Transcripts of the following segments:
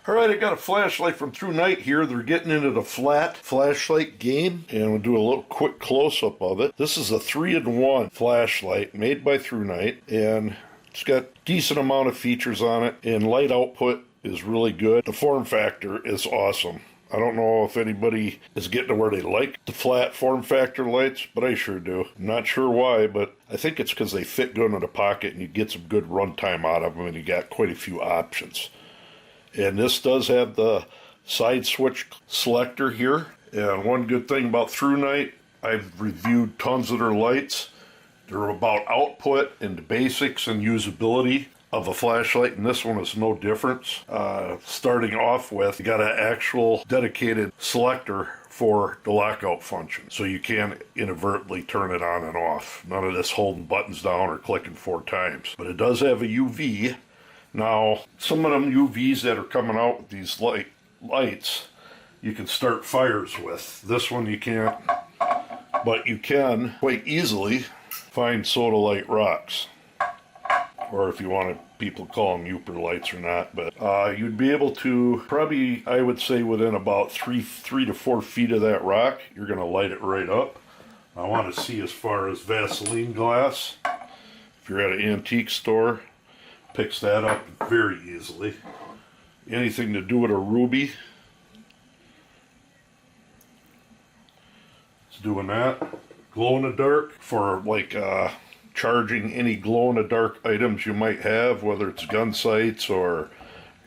Alright, I got a flashlight from Thrunite here. They're getting into the flat flashlight game, and we'll do a little quick close-up of it. This is a 3-in-1 flashlight made by Thrunite, and it's got a decent amount of features on it, and light output is really good. The form factor is awesome. I don't know if anybody is getting to where they like the flat form factor lights, but I sure do. I'm not sure why, but I think it's because they fit good in the pocket and you get some good runtime out of them, and you got quite a few options. And this does have the side switch selector here. And one good thing about Thrunite, I've reviewed tons of their lights. They're about output and the basics and usability of a flashlight, and this one is no difference. Starting off with, you got an actual dedicated selector for the lockout function, so you can inadvertently turn it on and off. None of this holding buttons down or clicking 4 times. But it does have a UV. Now, some of them UVs that are coming out with these lights, you can start fires with. This one you can't, but you can quite easily find sodalite rocks. Or if you want people call them Uper lights or not, but you'd be able to probably, I would say, within about 3 to 4 feet of that rock, you're going to light it right up. I want to see as far as Vaseline glass. If you're at an antique store, picks that up very easily. Anything to do with a ruby, it's doing that. Glow in the dark for like charging any glow-in-the-dark items you might have, whether it's gun sights or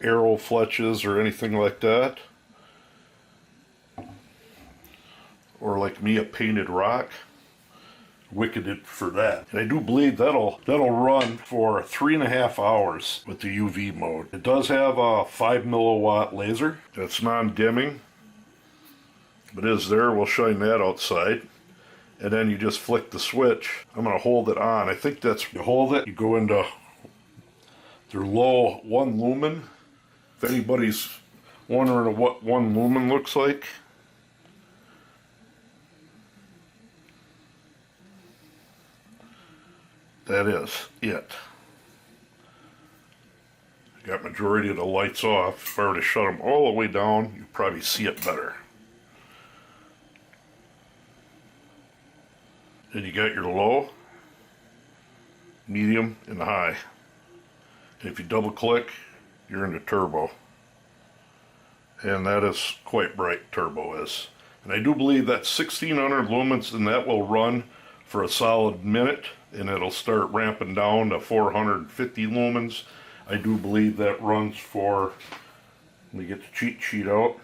arrow fletches or anything like that. Or like me, a painted rock. Wicked for that. And I do believe that'll run for 3.5 hours with the UV mode. It does have a 5 milliwatt laser that's non-dimming, but is there. We'll shine that outside. And then you just flick the switch. I'm going to hold it on. I think that's, you hold it, you go into their low 1 lumen. If anybody's wondering what 1 lumen looks like, that is it. Got majority of the lights off. If I were to shut them all the way down, you'd probably see it better. Then you got your low, medium, and high. And if you double click, you're in the turbo. And that is quite bright, turbo is. And I do believe that's 1600 lumens, and that will run for a solid minute, and it'll start ramping down to 450 lumens. I do believe that runs for, let me get the cheat sheet out,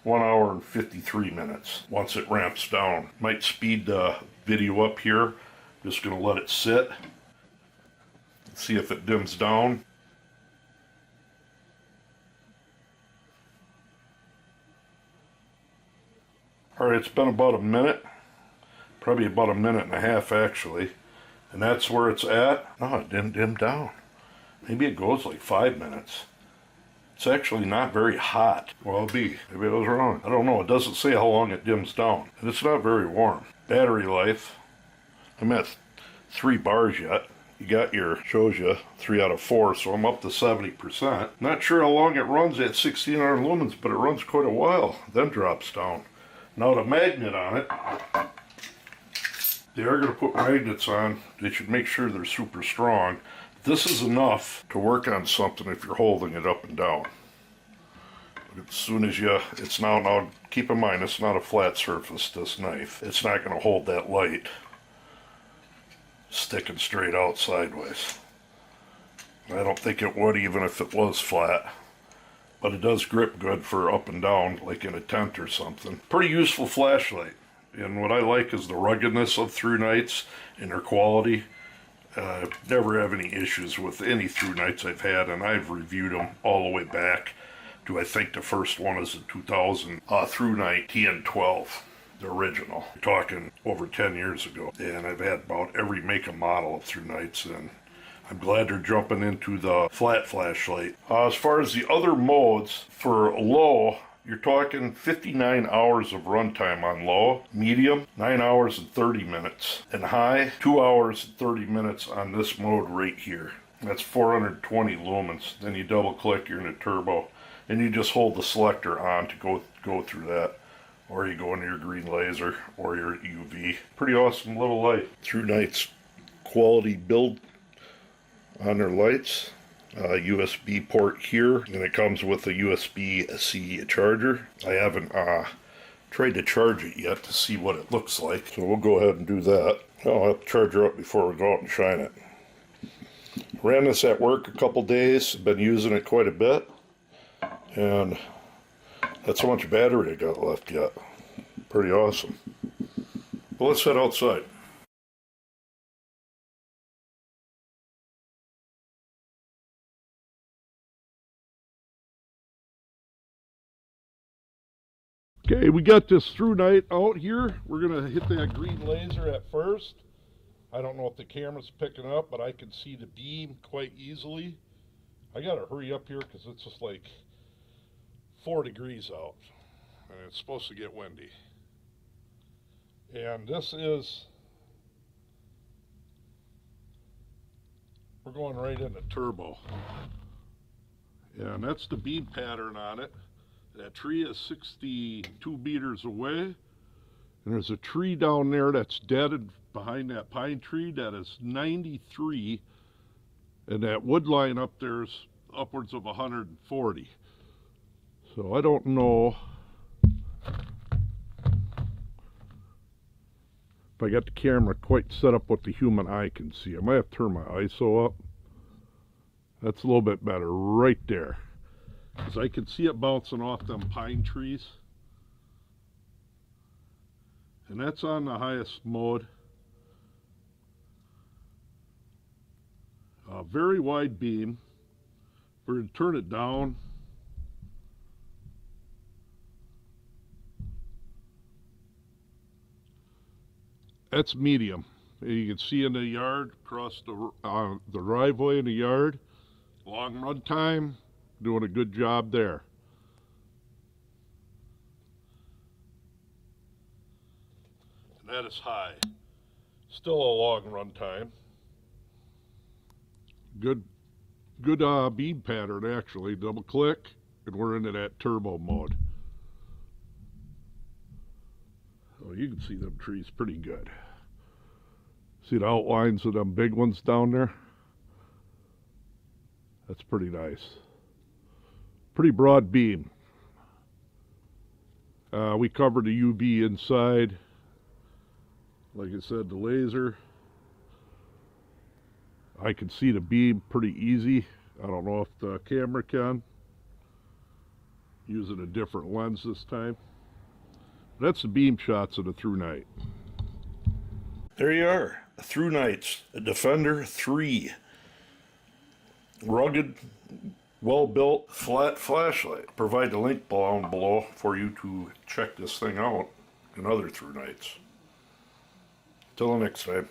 1 hour and 53 minutes once it ramps down. Might speed the video up here. Just going to let it sit. See if it dims down. Alright, it's been about a minute. Probably about a minute and a half actually. And that's where it's at. No, it didn't dim down. Maybe it goes like 5 minutes. It's actually not very hot. Well, maybe I was wrong. I don't know. It doesn't say how long it dims down. And it's not very warm. Battery life, I'm at 3 bars yet. You got your, shows you 3 out of 4, so I'm up to 70%. Not sure how long it runs at 1600 lumens, but it runs quite a while, then drops down. Now the magnet on it, they are going to put magnets on. They should make sure they're super strong. This is enough to work on something if you're holding it up and down. As soon as you, it's now keep in mind, it's not a flat surface, this knife. It's not going to hold that light sticking straight out sideways. I don't think it would even if it was flat. But it does grip good for up and down, like in a tent or something. Pretty useful flashlight. And what I like is the ruggedness of Thrunites and their quality. Never have any issues with any Thrunites I've had, and I've reviewed them all the way back to, I think the first one is a 2000 Thrunite TN12, the original. We're talking over 10 years ago. And I've had about every make and model of Thrunites, and I'm glad they're jumping into the flat flashlight. As far as the other modes, for low, you're talking 59 hours of runtime on low, medium, 9 hours and 30 minutes, and high, 2 hours and 30 minutes on this mode right here. That's 420 lumens. Then you double click, you're in a turbo. and you just hold the selector on to go through that. Or you go into your green laser or your UV. Pretty awesome little light. Thrunite's quality build on their lights. USB port here, and it comes with a USB-C charger. I haven't tried to charge it yet to see what it looks like, so we'll go ahead and do that. I'll have to charge her up before we go out and shine it. Ran this at work a couple days, been using it quite a bit, and that's how much battery I got left yet. Pretty awesome. Well, let's head outside. Okay, we got this Thrunite out here. We're going to hit that green laser at first. I don't know if the camera's picking up, but I can see the beam quite easily. I got to hurry up here because it's just like 4 degrees out. And it's supposed to get windy. And this is... we're going right into turbo. And that's the beam pattern on it. That tree is 62 meters away, and there's a tree down there that's dead, and behind that pine tree that is 93, and that wood line up there is upwards of 140. So I don't know if I got the camera quite set up what the human eye can see. I might have to turn my ISO up. That's a little bit better right there. Because I can see it bouncing off them pine trees. And that's on the highest mode. A very wide beam. We're going to turn it down. That's medium. You can see in the yard, across the driveway in the yard. Long run time. Doing a good job there. And that is high. Still a long run time. Good beam pattern actually. Double click and we're into that turbo mode. So you can see them trees pretty good. See the outlines of them big ones down there? That's pretty nice. Pretty broad beam. We covered the UV inside. Like I said, the laser. I can see the beam pretty easy. I don't know if the camera can. Using a different lens this time. That's the beam shots of the Thrunite. There you are. A Thrunite Defender 3. Rugged, well-built, flat flashlight. Provide the link down below for you to check this thing out and other Thrunites. Till the next time.